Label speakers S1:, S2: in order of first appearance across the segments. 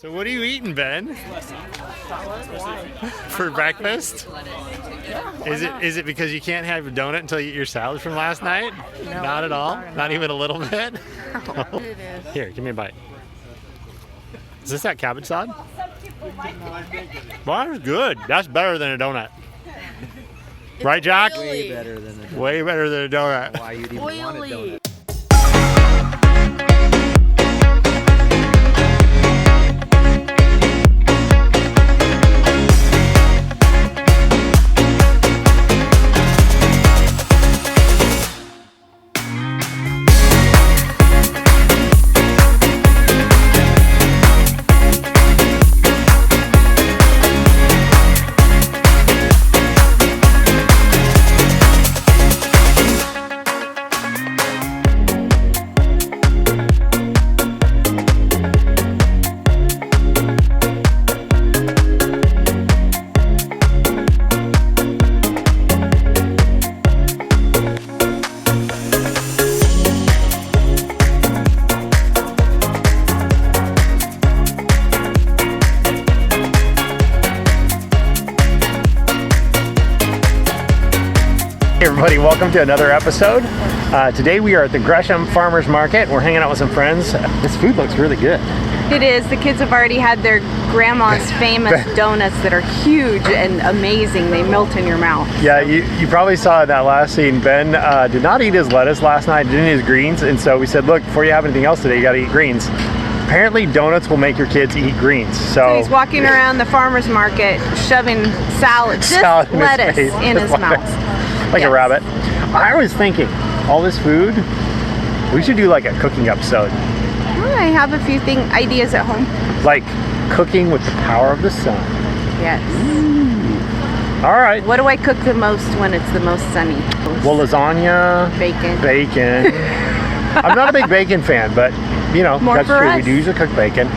S1: So what are you eating, Ben? For breakfast? Is it because you can't have a donut until you eat your salad from last night?
S2: No,
S1: Not at all? Not even a little bit?
S2: No. It is.
S1: Here, give me a bite. Is this that cabbage salad? Well, that's good. That's better than a donut. Right, Jack?
S2: Way
S3: better than a
S1: Way better than a donut.
S3: why you'd even want a
S2: Oily.
S3: donut.
S1: Hey everybody, welcome to another episode. Today we are at the Gresham Farmers Market. We're hanging out with some friends. This food looks really good.
S2: It is. The kids have already had their grandma's famous donuts that are huge and amazing. They melt in your mouth.
S1: Yeah, you probably saw in that last scene, Ben did not eat his lettuce last night, didn't eat his greens, and so we said, look, before you have anything else today, you gotta eat greens. Apparently donuts will make your kids eat greens.
S2: So he's walking around the farmer's market shoving salad, just
S1: Salad in his
S2: lettuce
S1: face.
S2: in his mouth.
S1: Like
S2: Yes.
S1: a rabbit. I was thinking, all this food, we should do like a cooking episode.
S2: I have a few ideas at home.
S1: Like cooking with the power of the sun.
S2: Yes.
S1: All right.
S2: What do I cook the most when it's the most sunny?
S1: Well, lasagna.
S2: Bacon.
S1: Bacon. I'm not a big bacon fan, but you know,
S2: More
S1: that's
S2: for
S1: true.
S2: us.
S1: We do usually cook bacon.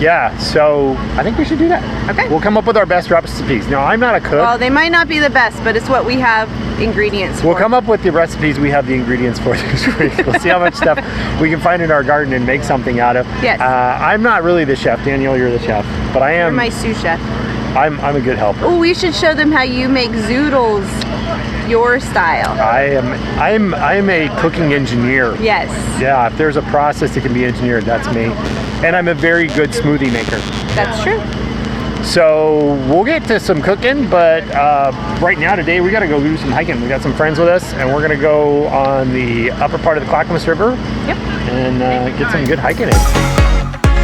S1: Yeah, so I think we should do that.
S2: Okay.
S1: We'll come up with our best recipes. Now, I'm not a cook.
S2: Well, they might not be the best, but it's what we have ingredients
S1: We'll
S2: for.
S1: come up with the recipes we have the ingredients for this week. We'll see how much stuff we can find in our garden and make something out of.
S2: Yes.
S1: I'm not really the chef. Daniel, you're the chef. But I
S2: You're
S1: am.
S2: my sous chef.
S1: I'm a good helper.
S2: Oh, we should show them how you make zoodles your style.
S1: I'm a cooking engineer.
S2: Yes.
S1: Yeah, if there's a process that can be engineered, that's me. And I'm a very good smoothie maker.
S2: That's true.
S1: So we'll get to some cooking, but right now today we gotta go do some hiking. We got some friends with us and we're gonna go on the upper part of the Clackamas River.
S2: Yep.
S1: And get some good hiking in.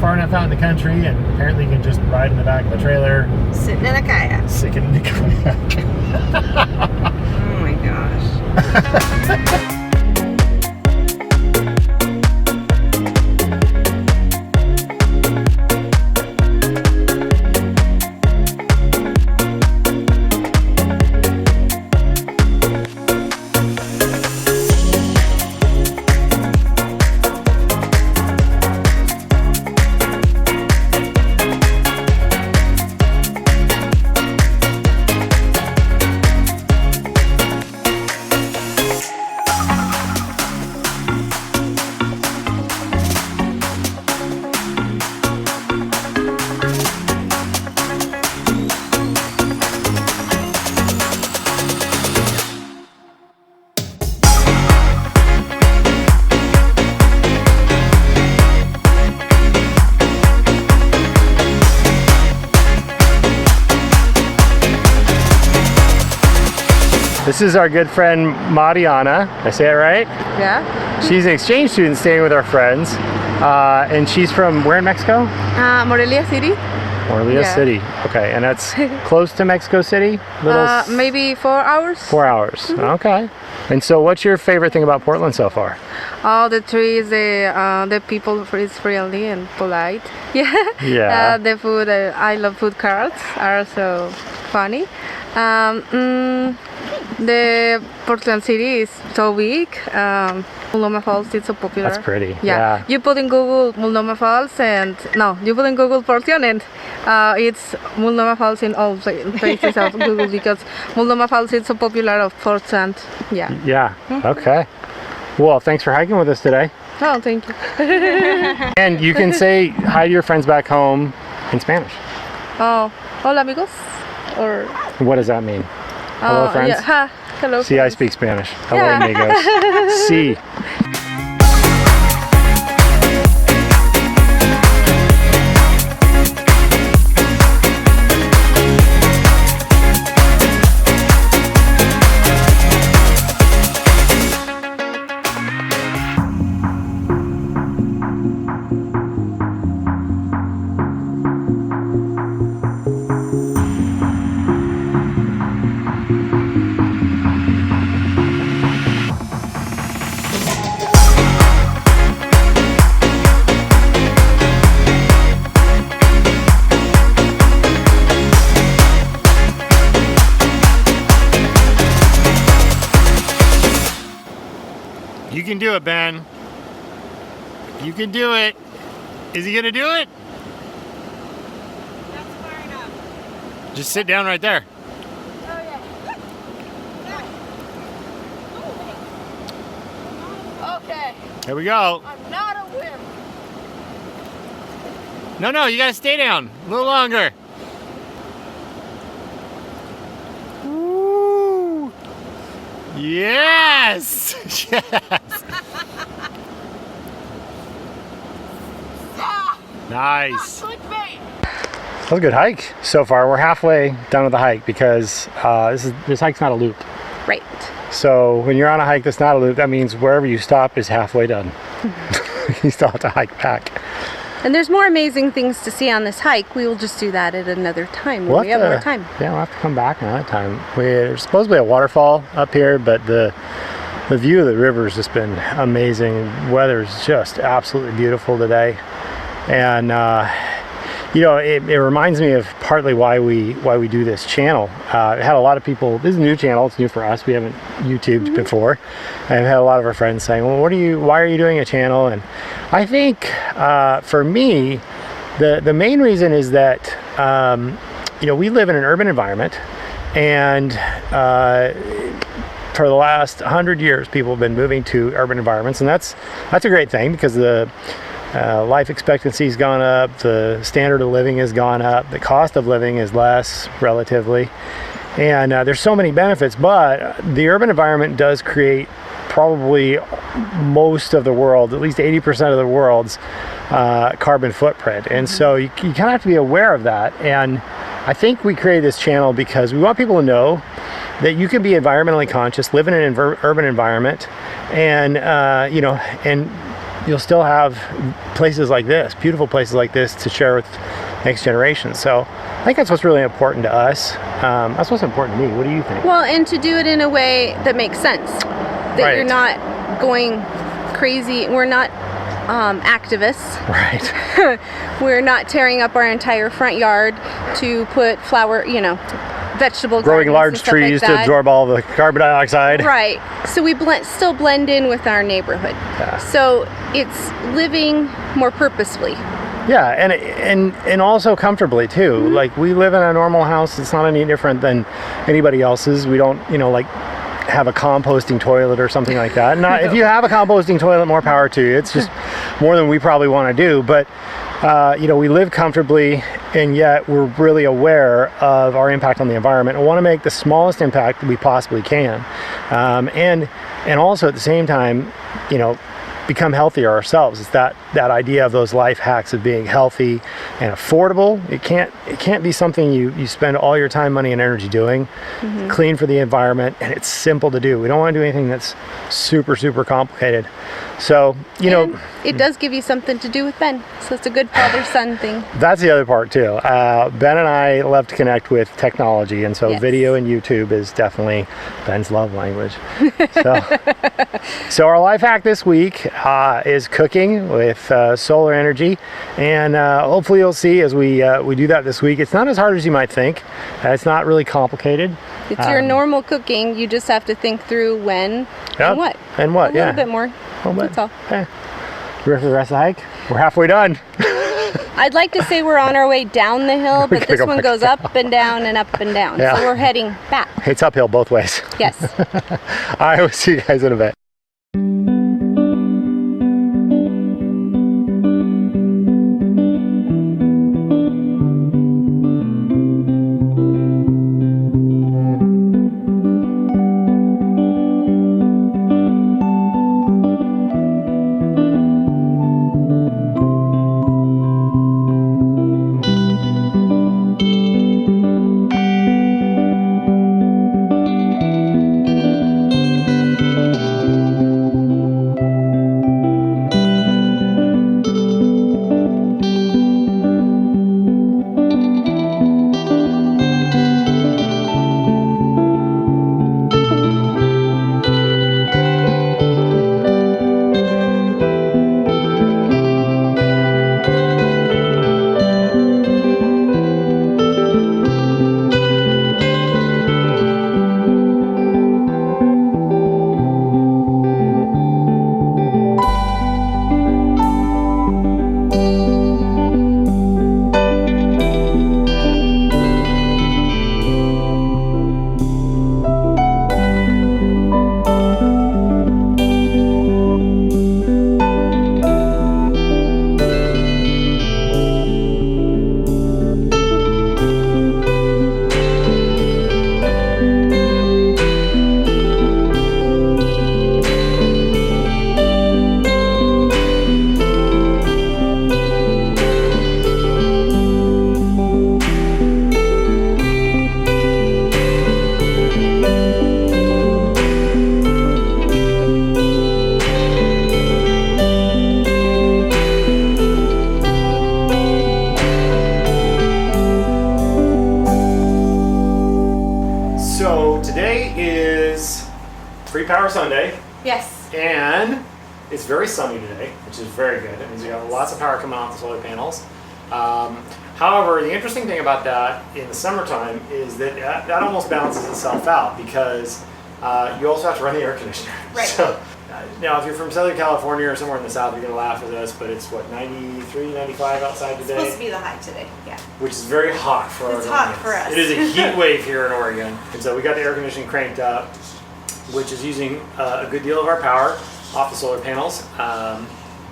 S1: Far enough out in the country, and apparently you can just ride in the back of the trailer,
S2: Sitting in a kayak.
S1: sitting in the kayak.
S2: Oh my gosh.
S1: This is our good friend Mariana. Did I say it right?
S2: Yeah.
S1: She's an exchange student staying with our friends, and she's from where in Mexico?
S2: Morelia City.
S1: Orleans
S3: Yeah.
S1: City. Okay, and that's close to Mexico City?
S3: Maybe 4 hours.
S1: 4 hours. Okay. And so what's your favorite thing about Portland so far?
S3: All the trees, the people is friendly and polite. Yeah.
S1: Yeah.
S3: The food, I love food carts, are so funny. The Portland City is so big. Multnomah Falls is so popular.
S1: That's pretty.
S3: Yeah.
S1: Yeah.
S3: You put in Google Multnomah Falls and no, you put in Google Portland and it's Multnomah Falls in all places of Google because Multnomah Falls is so popular of Portland. Yeah.
S1: Yeah. Okay. Well, thanks for hiking with us today.
S3: Oh, thank you.
S1: And you can say hi to your friends back home in Spanish.
S3: Oh, hola amigos. Or
S1: What does that mean? Hello, friends?
S3: Yeah. Ha. Hello.
S1: See, I
S3: friends.
S1: speak Spanish. Hello,
S3: Yeah.
S1: amigos. See. You can do it, Ben. You can do it. Is he gonna do it?
S2: That's far enough.
S1: Just sit down right there.
S2: Oh yeah. Okay.
S1: There we go.
S2: I'm not a wimp.
S1: No, you gotta stay down a little longer. Woo. Yes! Yes! Nice. That was a good hike so far. We're halfway done with the hike because this hike's not a loop.
S2: Right.
S1: So when you're on a hike that's not a loop, that means wherever you stop is halfway done. You still have to hike back.
S2: And there's more amazing things to see on this hike. We will just do that at another time when we have more time.
S1: Yeah, we'll have to come back another time. There's supposedly a waterfall up here, but the view of the river has just been amazing. Weather is just absolutely beautiful today. And you know, it reminds me of partly why we do this channel. It had a lot of people. This is a new channel. It's new for us. We haven't YouTubed before. I've had a lot of our friends saying, "Well, why are you doing a channel?" And I think for me, the main reason is that you know, we live in an urban environment, and for the last 100 years, people have been moving to urban environments, and that's a great thing because the life expectancy has gone up, the standard of living has gone up, the cost of living is less relatively, and there's so many benefits. But the urban environment does create probably most of the world, at least 80% of the world's carbon footprint, and so you kind of have to be aware of that. And I think we created this channel because we want people to know that you can be environmentally conscious, live in an urban environment, and you know, and you'll still have places like this, beautiful places like this, to share with next generation. So I think that's what's really important to us. That's what's important to me. What do you think?
S2: Well, and to do it in a way that makes sense. That
S1: Right.
S2: you're not going crazy. We're not activists.
S1: Right.
S2: We're not tearing up our entire front yard to put vegetable
S1: Growing
S2: gardens
S1: large
S2: and stuff like
S1: trees to
S2: that.
S1: absorb all the carbon dioxide.
S2: Right. So we still blend in with our neighborhood.
S1: Yeah.
S2: So it's living more purposefully.
S1: Yeah, and also comfortably too. Like, we live in a normal house. It's not any different than anybody else's. We don't, like, have a composting toilet or something like that. Not, if you have a composting toilet, more power to you. It's just more than we probably want to do. But we live comfortably, and yet we're really aware of our impact on the environment and want to make the smallest impact we possibly can. And also at the same time, become healthier ourselves. It's that idea of those life hacks of being healthy and affordable. It can't be something you spend all your time, money, and energy doing. Clean for the environment, and it's simple to do. We don't want to do anything that's super, super complicated. So, you know,
S2: it does give you something to do with Ben. So it's a good father-son thing.
S1: that's the other part too. Ben and I love to connect with technology, and so
S2: Yes.
S1: video and YouTube is definitely Ben's love language. So our life hack this week is cooking with solar energy, and hopefully you'll see as we do that this week. It's not as hard as you might think. It's not really complicated.
S2: It's your normal cooking. You just have to think through when and what.
S1: And what,
S2: A little bit more. That's all.
S1: Okay. You ready for the rest of the hike? We're halfway done.
S2: I'd like to say we're on our way down the hill, but this
S1: go
S2: one
S1: back
S2: goes up and down and up and down.
S1: Yeah.
S2: So we're heading back.
S1: It's uphill both ways.
S2: Yes.
S1: All right, we'll see you guys in a bit. Free Power Sunday,
S2: Yes.
S1: and it's very sunny today, which is very good. It means we got lots of power coming off the solar panels. However, the interesting thing about that in the summertime is that that almost balances itself out because you also have to run the air conditioner.
S2: Right.
S1: So, now, if you're from Southern California or somewhere in the South, you're going to laugh at us, but it's what, 93, 95 outside
S4: It's
S1: today?
S4: supposed to be the high today, yeah.
S1: Which is very hot for
S4: It's
S1: Oregonians.
S4: hot for us.
S1: It is a heat wave here in Oregon. And so we got the air conditioning cranked up, which is using a good deal of our power off the solar panels.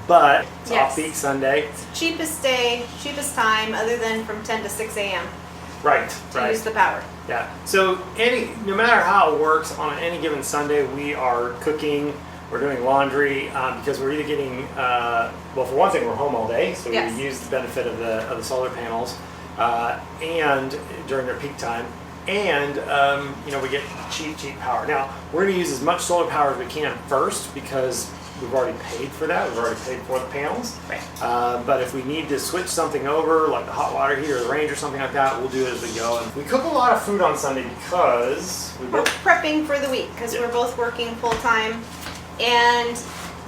S1: But it's
S4: Yes.
S1: off-peak Sunday.
S4: It's the cheapest day, cheapest time, other than from 10 to 6 a.m.
S1: Right,
S4: to
S1: right.
S4: use the power.
S1: Yeah. So no matter how it works, on any given Sunday, we are cooking, we're doing laundry, because we're either getting, well, for one thing, we're home all day, so
S4: Yes.
S1: we use the benefit of the solar panels, and during their peak time, and we get cheap power. Now, we're going to use as much solar power as we can first because we've already paid for that. We've already paid for the panels.
S4: Right.
S1: But if we need to switch something over, like the hot water heater or the range or something like that, we'll do it as we go. And we cook a lot of food on Sunday because
S4: We're prepping for the week because we're both working full time, and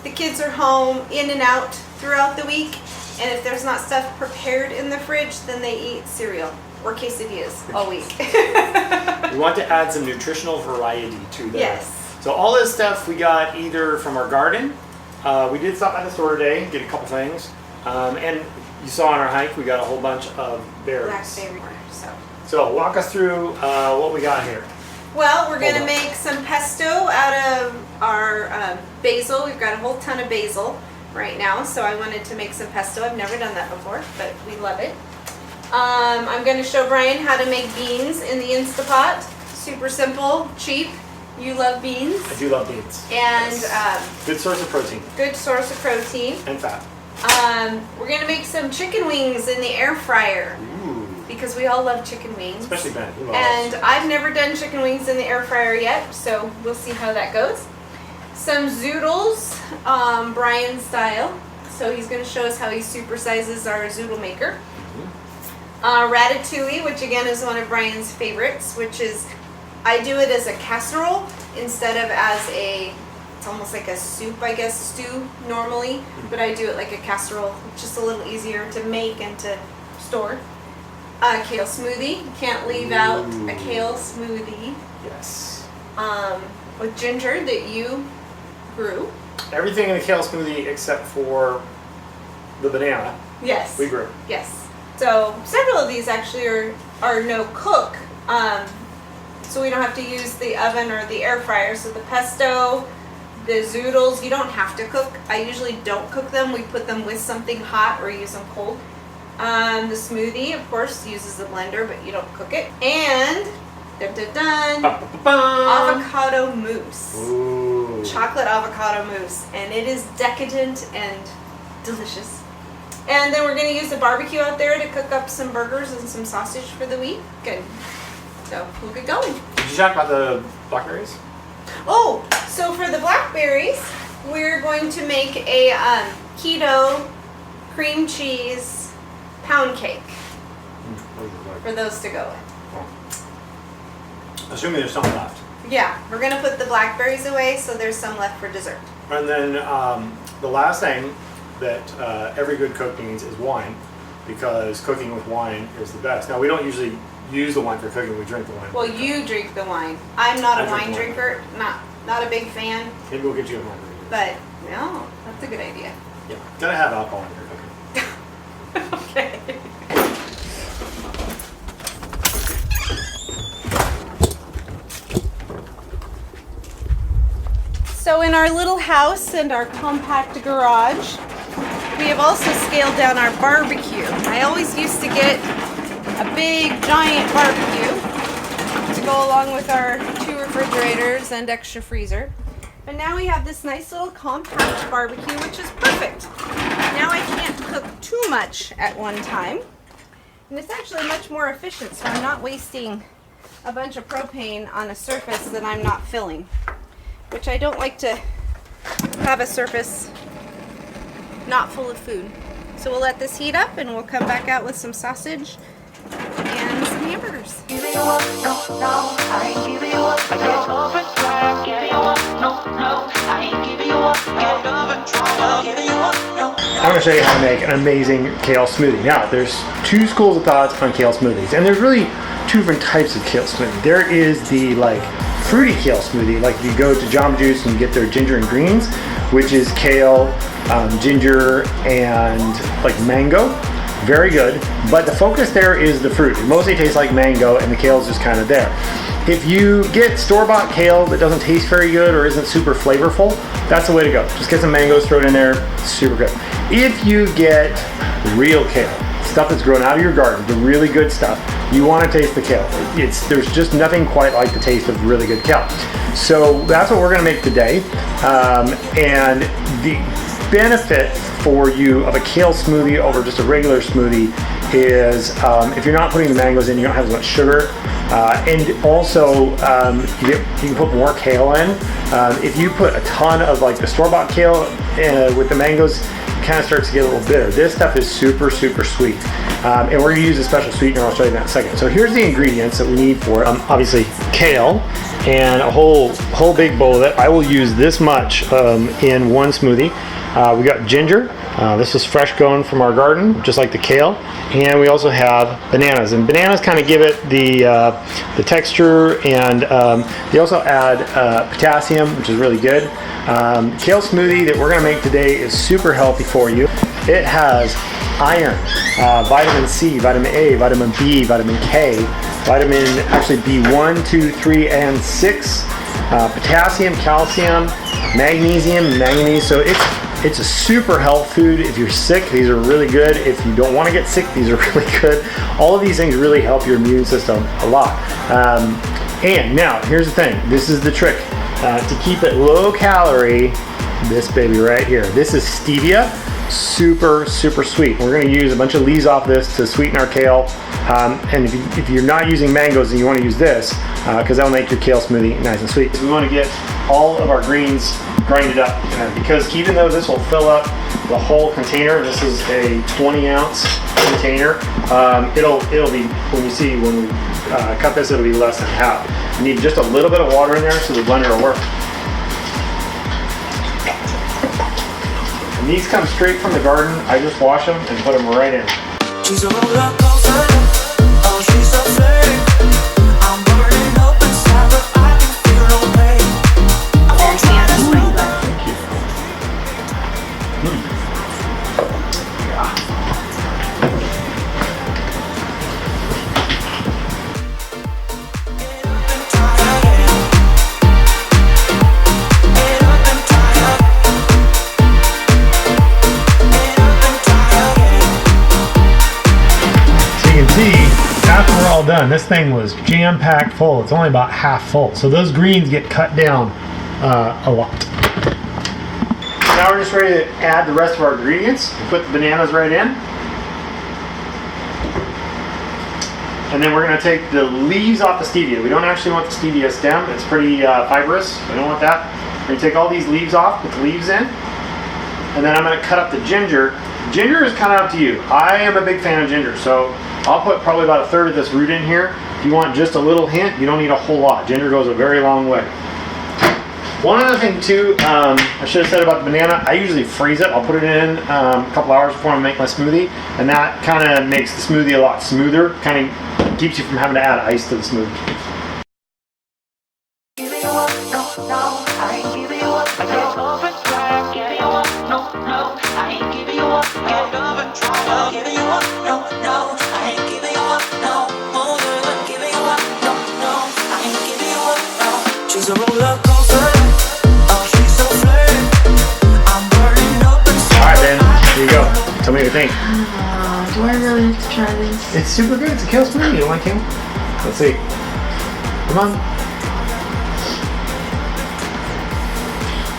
S4: the kids are home in and out throughout the week. And if there's not stuff prepared in the fridge, then they eat cereal or quesadillas all week.
S1: we want to add some nutritional variety to that.
S4: Yes.
S1: So all this stuff we got either from our garden. We did stop by the store today, get a couple things. And you saw on our hike, we got a whole bunch of berries.
S4: Blackberry.
S1: So walk us through what we got here.
S4: Well, we're
S1: Hold
S4: gonna
S1: on.
S4: make some pesto out of our basil. We've got a whole ton of basil right now, so I wanted to make some pesto. I've never done that before, but we love it. I'm gonna show Brian how to make beans in the Instapot. Super simple, cheap, You love beans.
S1: I do love beans.
S4: And
S1: good source of protein.
S4: Good source of protein.
S1: And fat.
S4: We're gonna make some chicken wings in the air fryer.
S1: Ooh.
S4: Because we all love chicken wings.
S1: Especially Ben.
S4: And I've never done chicken wings in the air fryer yet, so we'll see how that goes. Some zoodles, Brian style. So he's gonna show us how he supersizes our zoodle maker. Ratatouille, which again is one of Brian's favorites, which is, I do it as a casserole instead of as it's almost like a soup, I guess, stew normally, but I do it like a casserole, just a little easier to make and to store. Kale smoothie, can't leave out a kale smoothie.
S1: Yes.
S4: With ginger that you grew.
S1: Everything in the kale smoothie except for the banana.
S4: Yes.
S1: We grew.
S4: Yes. So several of these actually are no cook, so we don't have to use the oven or the air fryer. So the pesto, the zoodles, you don't have to cook. I usually don't cook them. We put them with something hot or use them cold. The smoothie, of course, uses the blender, but you don't cook it. And avocado mousse.
S1: Ooh.
S4: Chocolate avocado mousse, and it is decadent and delicious. And then we're going to use the barbecue out there to cook up some burgers and some sausage for the week. Good. So we'll get going.
S1: Did you talk about the blackberries?
S4: Oh, so for the blackberries, we're going to make a keto cream cheese pound cake for those to go with.
S1: Assuming there's some left.
S4: Yeah, we're going to put the blackberries away so there's some left for dessert.
S1: And then the last thing that every good cook needs is wine, because cooking with wine is the best. Now, we don't usually use the wine for cooking, we drink the wine.
S4: Well, you drink the wine. I'm not a wine drinker, not a big fan.
S1: Maybe we'll get you a margarita.
S4: But, no, that's a good idea.
S1: Yeah, gotta have alcohol in your cooking.
S4: Okay. So in our little house and our compact garage, we have also scaled down our barbecue. I always used to get a big giant barbecue to go along with our 2 refrigerators and extra freezer. But now we have this nice little compact barbecue, which is perfect. Now I can't cook too much at one time. And it's actually much more efficient, so I'm not wasting a bunch of propane on a surface that I'm not filling. Which I don't like to have a surface not full of food. So we'll let this heat up and we'll come back out with some sausage and some hamburgers.
S1: I'm going to show you how to make an amazing kale smoothie. Now, there's 2 schools of thoughts on kale smoothies, and there's really 2 different types of kale smoothie. There is the fruity kale smoothie, like if you go to Jamba Juice and get their ginger and greens, which is kale, ginger, and mango. Very good, but the focus there is the fruit. It mostly tastes like mango, and the kale is just kind of there. If you get store-bought kale that doesn't taste very good or isn't super flavorful, that's the way to go. Just get some mangoes, throw it in there, super good. If you get real kale, stuff that's grown out of your garden, the really good stuff, you want to taste the kale. There's just nothing quite like the taste of really good kale. So that's what we're going to make today. And the benefit for you of a kale smoothie over just a regular smoothie is if you're not putting the mangoes in, you don't have as much sugar. And also, you can put more kale in. If you put a ton of the store-bought kale with the mangoes, it kind of starts to get a little bitter. This stuff is super, super sweet. And we're going to use a special sweetener. I'll show you that in a second. So here's the ingredients that we need for it. Obviously, kale and a whole big bowl of it. I will use this much in one smoothie. We got ginger. This is fresh going from our garden, just like the kale. And we also have bananas. And bananas kind of give it the texture, and they also add potassium, which is really good. Kale smoothie that we're going to make today is super healthy for you. It has iron, vitamin C, vitamin A, vitamin B, vitamin K, vitamin actually B1, 2, 3, and 6, potassium, calcium, magnesium, manganese. So It's a super health food. If you're sick, these are really good. If you don't want to get sick, these are really good. All of these things really help your immune system a lot. And now, here's the thing. This is the trick. To keep it low calorie, this baby right here. This is stevia. Super, super sweet. We're going to use a bunch of leaves off this to sweeten our kale. And if you're not using mangoes, then you want to use this because that'll make your kale smoothie nice and sweet. So we want to get all of our greens grinded up because even though this will fill up the whole container, this is a 20-ounce container. It'll be, when we cut this, it'll be less than half. You need just a little bit of water in there so the blender will work. And these come straight from the garden. I just wash them and put them right in. She's a roller coaster. Oh, she's so slick. I'm burning up inside, but I can feel no pain. I won't try to swing back. Thank you. Yeah. After we're all done, this thing was jam-packed full. It's only about half full. So those greens get cut down a lot. Now we're just ready to add the rest of our ingredients. We put the bananas right in. And then we're going to take the leaves off the stevia. We don't actually want the stevia stem. It's pretty fibrous. We don't want that. We're going to take all these leaves off, put the leaves in. And then I'm going to cut up the ginger. Ginger is kind of up to you. I am a big fan of ginger, so I'll put probably about 1/3 of this root in here. If you want just a little hint, you don't need a whole lot. Ginger goes a very long way. One other thing too, I should have said about the banana, I usually freeze it. I'll put it in a couple hours before I make my smoothie, and that kind of makes the smoothie a lot smoother, kind of keeps you from having to add ice to the smoothie. She's a roller coaster. Oh, she's so flirty. I'm burning up inside. All right, Ben. Here you go. Tell me what you think.
S3: Do I really have to try this?
S1: It's super good. It's a kale smoothie. You don't like kale? Let's see. Come on.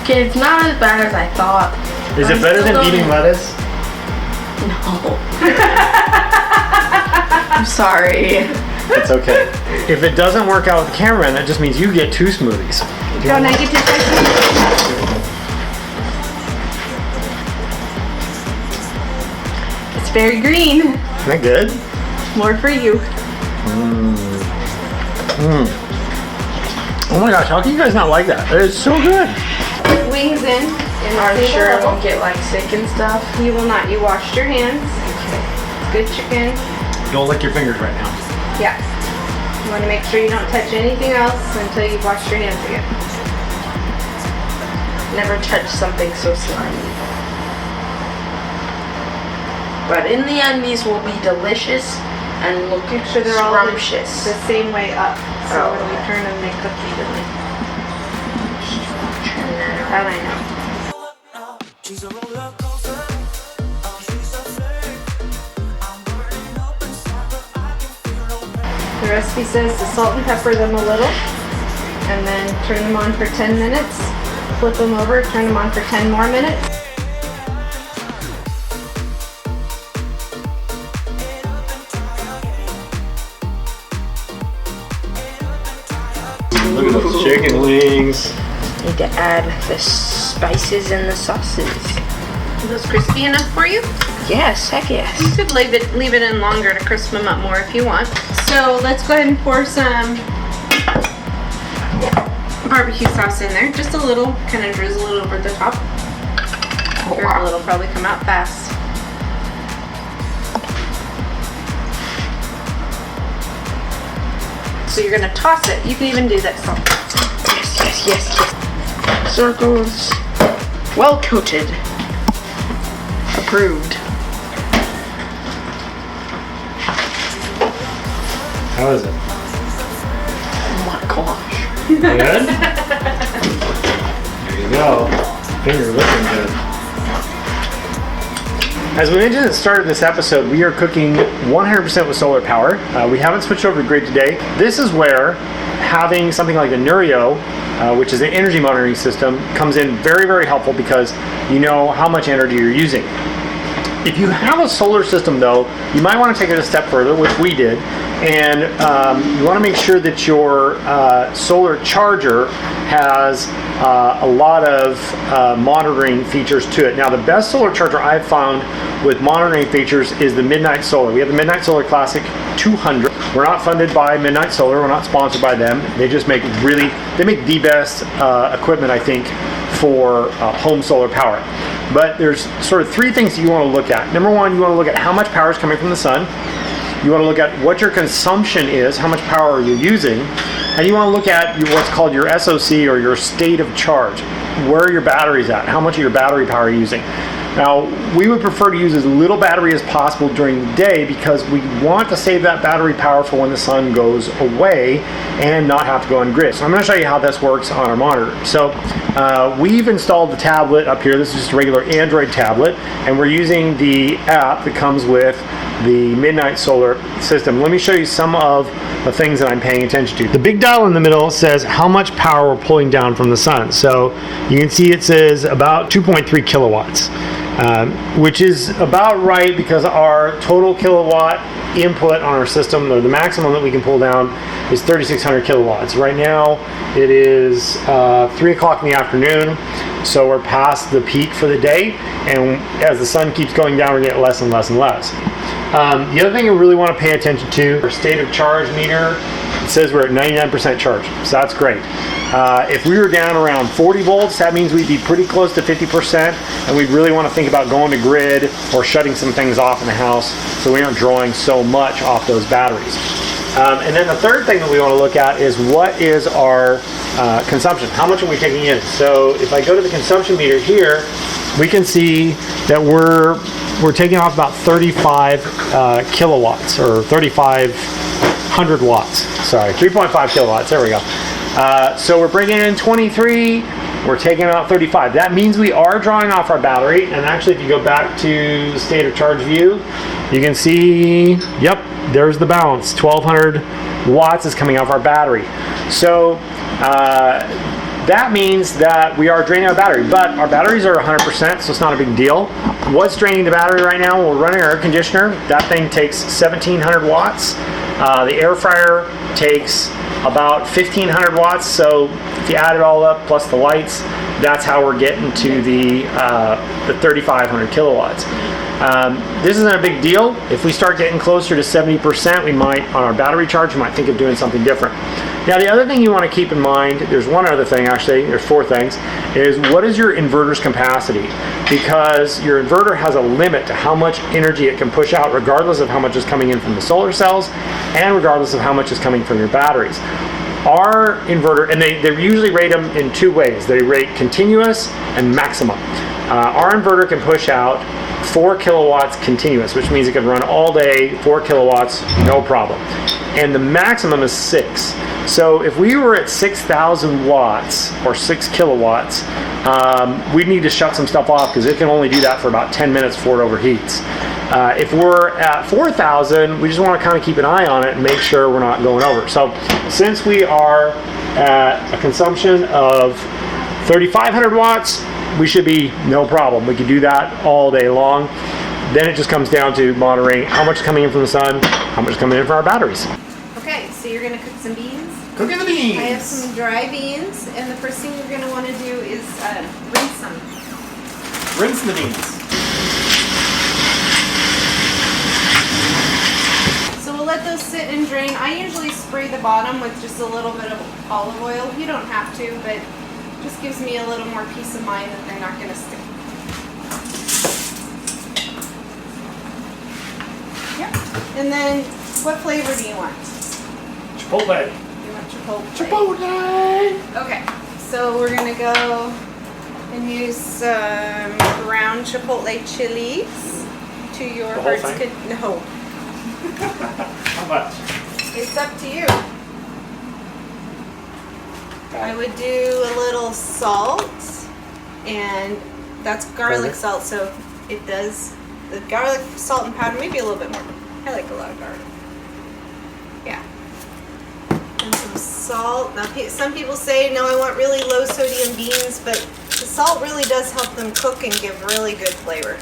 S3: Okay, it's not as bad as I thought.
S1: Is it better than eating lettuce?
S3: No. I'm sorry.
S1: It's okay. If it doesn't work out with the cameraman, that just means you get 2 smoothies.
S2: Don't I get to try some? It's very green.
S1: Isn't that good?
S2: More for you.
S1: Oh my gosh, how can you guys not like that? It's so good.
S2: Wings in.
S3: Are you sure I won't get like sick and stuff?
S2: You will not. You washed your hands.
S3: Okay.
S2: Good chicken.
S1: Don't lick your fingers right now.
S2: Yeah. You want to make sure you don't touch anything else until you've washed your hands again.
S3: Never touched something so slimy. But in the end, these will be delicious and look
S2: Make sure they're all the
S3: scrumptious.
S2: same way up. So
S3: Oh.
S2: when we turn them, they cook evenly. That I know.
S5: She's a roller coaster. Oh, she's so slick. I'm burning up inside, but I can feel no pain.
S2: The recipe says to salt and pepper them a little, and then turn them on for 10 minutes. Flip them over, turn them on for 10 more minutes.
S1: Look at those chicken wings.
S3: Need to add the spices and the sauces.
S2: Are those crispy enough for you?
S3: Yes, heck yes.
S2: You could leave it in longer to crisp them up more if you want. So let's go ahead and pour some barbecue sauce in there. Just a little, kind of drizzle it over the top. Careful, it'll probably come out fast. So you're gonna toss it. You can even do this.
S3: Yes. Circles. Well coated. Approved.
S1: How is it?
S3: Oh my gosh.
S1: Good? There you go. Finger looking good. As we mentioned at the start of this episode, we are cooking 100% with solar power. We haven't switched over to grid today. This is where having something like the Neurio, which is an energy monitoring system, comes in very, very helpful because you know how much energy you're using. If you have a solar system though, you might want to take it a step further, which we did, and you want to make sure that your solar charger has a lot of monitoring features to it. Now the best solar charger I've found with monitoring features is the Midnight Solar. We have the Midnight Solar Classic 200. We're not funded by Midnight Solar, we're not sponsored by them. They just make they make the best equipment, I think, for home solar power. But there's sort of three things you want to look at. Number one, you want to look at how much power is coming from the sun. You want to look at what your consumption is, how much power are you using, and you want to look at what's called your SOC, or your state of charge. Where are your batteries at? How much of your battery power are you using? Now, we would prefer to use as little battery as possible during the day because we want to save that battery power for when the sun goes away and not have to go on grid. So I'm going to show you how this works on our monitor. So we've installed the tablet up here. This is just a regular Android tablet, and we're using the app that comes with the Midnight Solar system. Let me show you some of the things that I'm paying attention to. The big dial in the middle says how much power we're pulling down from the sun. So you can see it says about 2.3 kilowatts. Which is about right because our total kilowatt input on our system, or the maximum that we can pull down, is 3,600 kilowatts. Right now it is 3 o'clock in the afternoon, so we're past the peak for the day, and as the sun keeps going down, we're getting less and less and less. The other thing you really want to pay attention to, our state of charge meter, it says we're at 99% charge, so that's great. If we were down around 40 volts, that means we'd be pretty close to 50%, and we'd really want to think about going to grid or shutting some things off in the house so we aren't drawing so much off those batteries. And then the third thing that we want to look at is what is our consumption? How much are we taking in? So if I go to the consumption meter here, we can see that we're taking off about 35 kilowatts, or 3,500 watts. Sorry, 3.5 kilowatts. There we go. So we're bringing in 23, we're taking out 35. That means we are drawing off our battery, and actually if you go back to the state of charge view, you can see, yep, there's the balance. 1,200 watts is coming off our battery. So that means that we are draining our battery, but our batteries are 100%, so it's not a big deal. What's draining the battery right now? We're running our air conditioner. That thing takes 1,700 watts. The air fryer takes about 1,500 watts, so if you add it all up plus the lights, that's how we're getting to the 3,500 kilowatts. This isn't a big deal. If we start getting closer to 70%, we might, on our battery charge, we might think of doing something different. Now the other thing you want to keep in mind, there's one other thing actually, there's 4 things, is what is your inverter's capacity? Because your inverter has a limit to how much energy it can push out, regardless of how much is coming in from the solar cells and regardless of how much is coming from your batteries. Our inverter, and they usually rate them in 2 ways. They rate continuous and maximum. Our inverter can push out 4 kilowatts continuous, which means it can run all day, 4 kilowatts, no problem. And the maximum is 6. So if we were at 6,000 watts or 6 kilowatts, we'd need to shut some stuff off because it can only do that for about 10 minutes before it overheats. If we're at 4,000, we just want to kind of keep an eye on it and make sure we're not going over. So since we are at a consumption of 3,500 watts, we should be no problem. We can do that all day long. Then it just comes down to monitoring how much is coming in from the sun, how much is coming in from our batteries.
S4: Okay, so you're gonna cook some beans.
S1: Cooking the beans.
S4: I have some dry beans, and the first thing you're gonna want to do is rinse them.
S1: Rinse the beans.
S4: So we'll let those sit and drain. I usually spray the bottom with just a little bit of olive oil. You don't have to, but just gives me a little more peace of mind that they're not gonna stick. Yep. And then, what flavor do you want?
S1: Chipotle.
S4: You want chipotle?
S1: Chipotle.
S4: Okay, so we're gonna go and use some ground chipotle chilies to your
S1: The whole
S4: heart's
S1: thing?
S4: No,
S1: How much?
S4: it's up to you. I would do a little salt, and that's garlic
S1: Okay.
S4: salt, so it does The garlic, salt, and powder, maybe a little bit more. I like a lot of garlic. Yeah. And some salt. Now, some people say, no, I want really low sodium beans, but the salt really does help them cook and give really good flavor.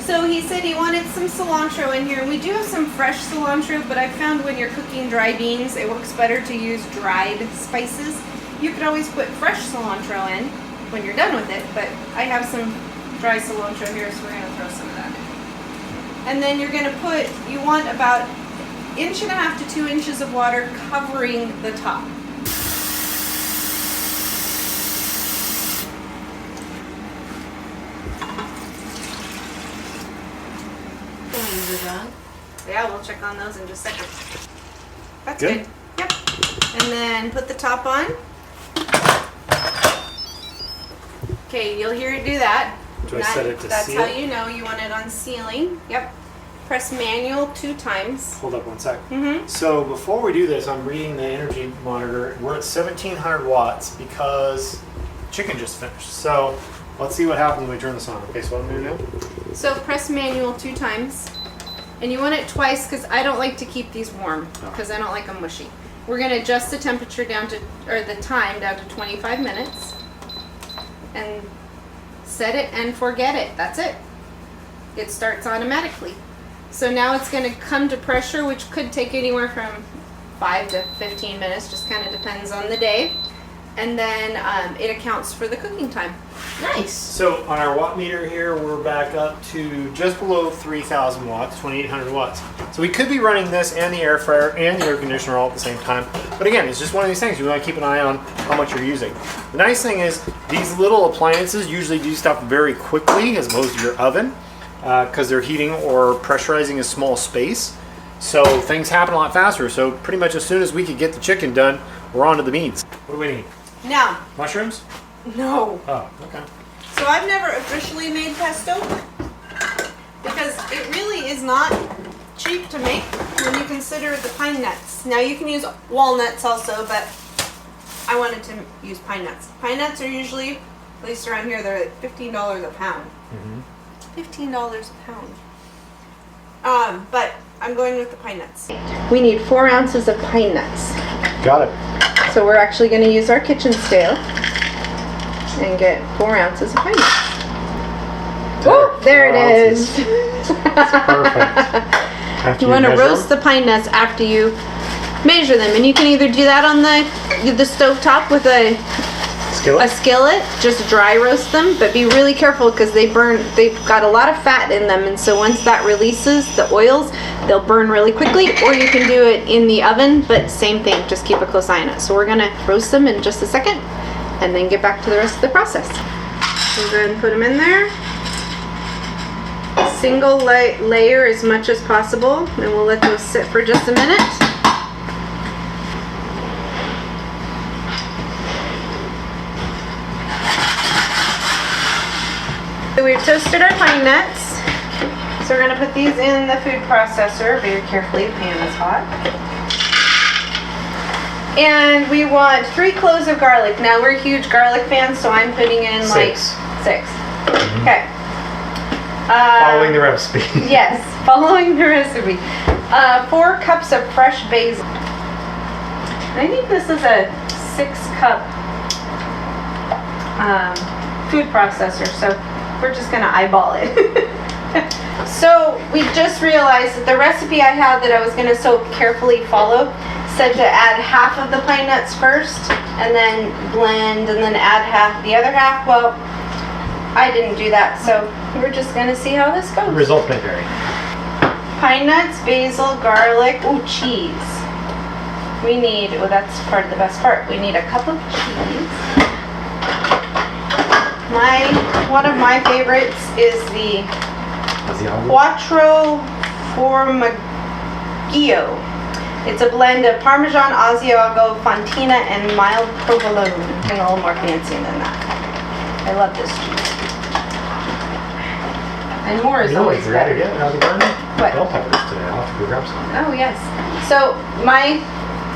S4: So he said he wanted some cilantro in here. We do have some fresh cilantro, but I found when you're cooking dry beans, it works better to use dried spices. You could always put fresh cilantro in when you're done with it, but I have some dry cilantro here, so we're gonna throw some of that in. And then you're gonna put, you want about 1.5 to 2 inches of water covering the top. Yeah, we'll check on those in just a second. That's good. Yep. And then put the top on. Okay, you'll hear it do that.
S1: Do I set it to
S4: That's
S1: seal?
S4: how you know you want it on sealing. Yep. Press manual 2 times.
S1: Hold up one sec.
S4: Mm-hmm.
S1: So before we do this, I'm reading the energy monitor. We're at 1700 watts because chicken just finished. So let's see what happens when we turn this on. Okay, so what I'm gonna do?
S4: So press manual 2 times. And you want it twice because I don't like to keep these warm because I don't like them mushy. We're going to adjust the temperature down to, or the time down to 25 minutes. And set it and forget it. That's it. It starts automatically. So now it's going to come to pressure, which could take anywhere from 5 to 15 minutes, just kind of depends on the day. And then it accounts for the cooking time.
S3: Nice.
S1: So on our watt meter here, we're back up to just below 3,000 watts, 2,800 watts. So we could be running this and the air fryer and the air conditioner all at the same time. But again, it's just one of these things. You want to keep an eye on how much you're using. The nice thing is these little appliances usually do stuff very quickly as opposed to your oven because they're heating or pressurizing a small space. So things happen a lot faster. So pretty much as soon as we could get the chicken done, we're on to the beans. What do we need?
S4: Now,
S1: Mushrooms?
S4: no.
S1: Oh, okay.
S4: So I've never officially made pesto because it really is not cheap to make when you consider the pine nuts. Now you can use walnuts also, but I wanted to use pine nuts. Pine nuts are usually, at least around here, they're like $15 a pound. $15 a pound. But I'm going with the pine nuts. We need 4 ounces of pine nuts.
S1: Got it.
S4: So we're actually going to use our kitchen scale and get 4 ounces of pine nuts. Oh, there it is.
S1: Perfect.
S4: You want to roast the pine nuts after you measure them, and you can either do that on the stove top with a skillet, just dry roast them, but be really careful because they've got a lot of fat in them, and so once that releases the oils, they'll burn really quickly. Or you can do it in the oven, but same thing, just keep a close eye on it. So we're gonna roast them in just a second and then get back to the rest of the process. We'll go ahead and put them in there. Single layer as much as possible, and we'll let those sit for just a minute. So we've toasted our pine nuts. So we're going to put these in the food processor very carefully. The pan is hot. And we want 3 cloves of garlic. Now we're huge garlic fans, so I'm putting in
S1: 6.
S4: like 6. Okay.
S1: Following the recipe.
S4: Yes, following the recipe. 4 cups of fresh basil. I think this is a 6-cup food processor, so we're just gonna eyeball it. So we just realized that the recipe I had that I was gonna so carefully follow said to add half of the pine nuts first, and then blend, and then add the other half. Well, I didn't do that, so we're just gonna see how this goes.
S1: Results may vary.
S4: Pine nuts, basil, garlic, cheese. We need, that's part of the best part, we need a cup of cheese. One of my favorites is the Quattro Formaggio. It's a blend of Parmesan, Asiago, Fontina, and mild provolone. And a little more fancy than that. I love this cheese. And more is always better. What?
S1: Bell peppers today. I'll have to go grab some.
S4: Oh, yes. So my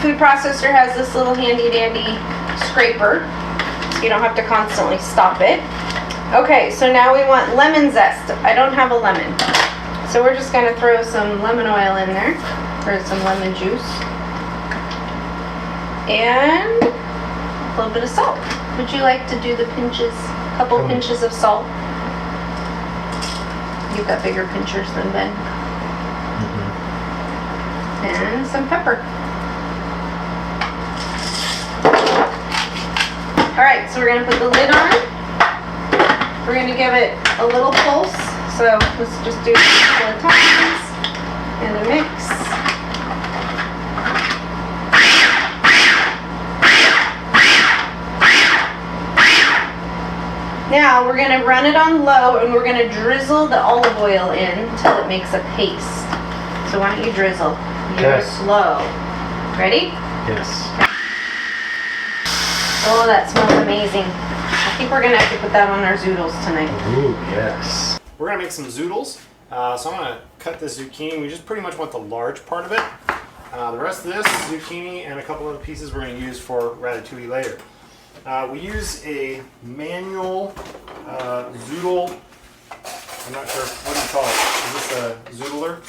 S4: food processor has this little handy dandy scraper. So you don't have to constantly stop it.
S2: Okay, so now we want lemon zest. I don't have a lemon. So we're just gonna throw some lemon oil in there, or some lemon juice. And a little bit of salt. Would you like to do the pinches, couple pinches of salt? You've got bigger pinchers than Ben. And some pepper. All right, so we're gonna put the lid on. We're gonna give it a little pulse. So let's just do a couple of times and a mix. Now we're gonna run it on low and we're gonna drizzle the olive oil in until it makes a paste. So why don't you drizzle? You're slow. Ready?
S1: Yes.
S2: Oh, that smells amazing. I think we're gonna have to put that on our zoodles tonight.
S1: Ooh, yes.
S6: We're gonna make some zoodles. So I'm gonna cut this zucchini. We just pretty much want the large part of it. The rest of this zucchini and a couple other pieces we're gonna use for ratatouille later. We use a manual zoodle. I'm not sure, what do you call it? Is this a zoodler?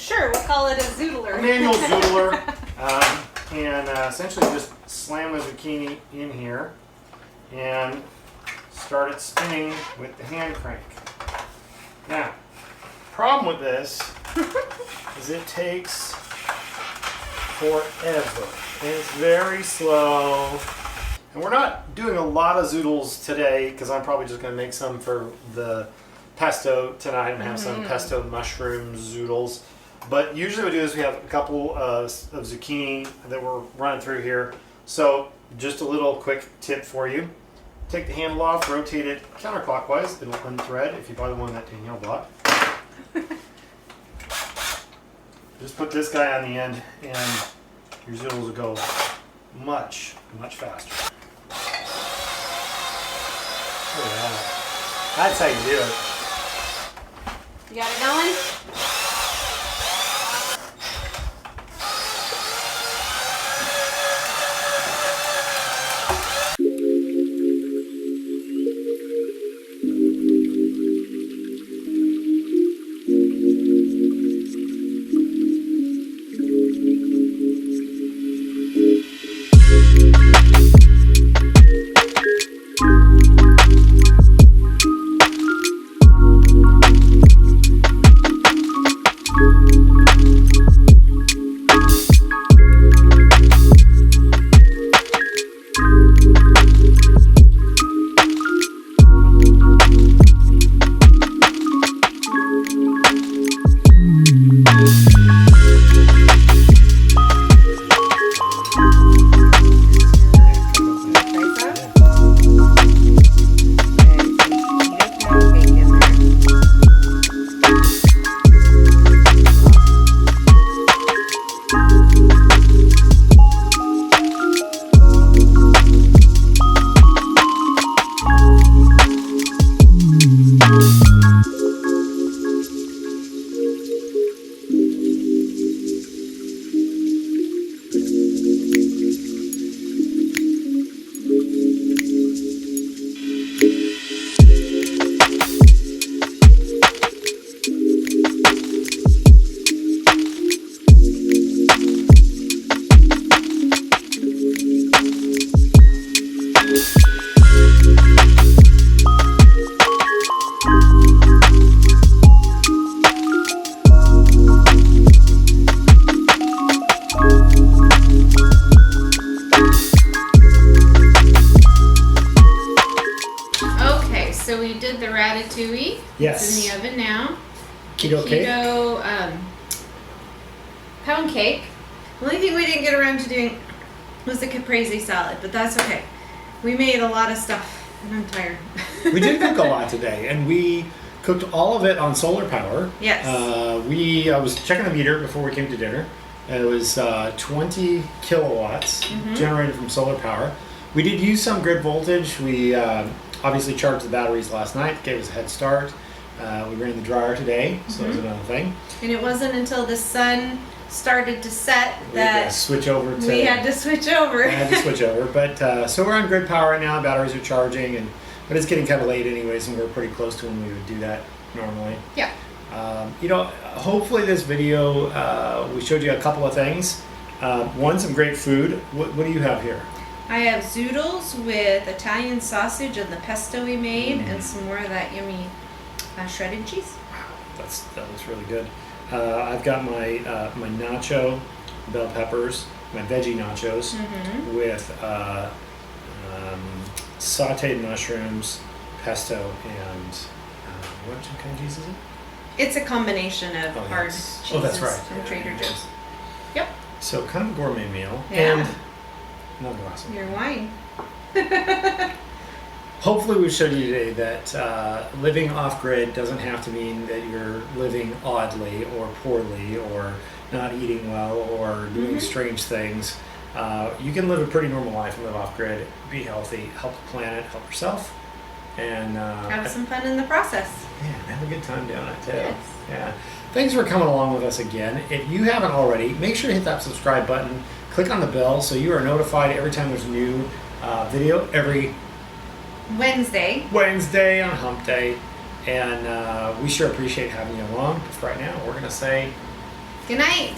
S4: Sure, we'll call it a zoodler.
S6: A manual zoodler. And essentially just slam the zucchini in here and start it spinning with the hand crank. Now, problem with this is it takes forever and it's very slow. And we're not doing a lot of zoodles today because I'm probably just going to make some for the pesto tonight and have some pesto mushroom zoodles. But usually what we do is we have a couple of zucchini that we're running through here. So just a little quick tip for you. Take the handle off, rotate it counterclockwise. It'll unthread if you buy the one that Danielle bought. Just put this guy on the end and your zoodles will go much, much faster. Look at that. That's how you do it.
S4: You got it going?
S2: So we did the ratatouille.
S1: Yes.
S2: It's in the oven now.
S1: Keto cake.
S2: Pound cake. The only thing we didn't get around to doing was the caprese salad, but that's okay. We made a lot of stuff, and I'm tired.
S1: We did cook a lot today, and we cooked all of it on solar power.
S2: Yes.
S1: I was checking the meter before we came to dinner. It was 20 kilowatts generated from solar power. We did use some grid voltage. We obviously charged the batteries last night, gave us a head start. We ran the dryer today, so that was another thing.
S2: And it wasn't until the sun started to set
S1: We had
S2: that
S1: to switch over
S2: we had to switch over.
S1: I had to switch over, but so we're on grid power right now. Batteries are charging, and
S6: but it's getting kind of late anyways, and we're pretty close to when we would do that normally.
S4: Yeah.
S6: Hopefully this video, we showed you a couple of things. One, some great food. What do you have here?
S2: I have zoodles with Italian sausage and the pesto we made, and some more of that yummy shredded cheese.
S6: That looks really good. I've got my my nacho bell peppers, my veggie nachos with sauteed mushrooms, pesto, and what kind of cheese is it?
S2: It's a combination of hard
S6: yes.
S2: cheeses
S6: Oh, that's right.
S2: from
S6: Yeah,
S2: Trader
S6: yeah.
S2: Joe's. Yep,
S6: So kind of a gourmet meal.
S2: Yeah.
S6: And another awesome.
S2: your wine.
S6: Hopefully we showed you today that living off-grid doesn't have to mean that you're living oddly or poorly or not eating well or doing strange things. You can live a pretty normal life and live off-grid, be healthy, help the planet, help yourself, and
S2: Have some fun in the process.
S6: yeah, have a good time doing it too.
S2: Yes.
S6: Yeah. Thanks for coming along with us again. If you haven't already, make sure to hit that subscribe button. Click on the bell so you are notified every time there's a new video every Wednesday on Hump Day. And we sure appreciate having you along. But for right now, we're going to say
S2: Good night.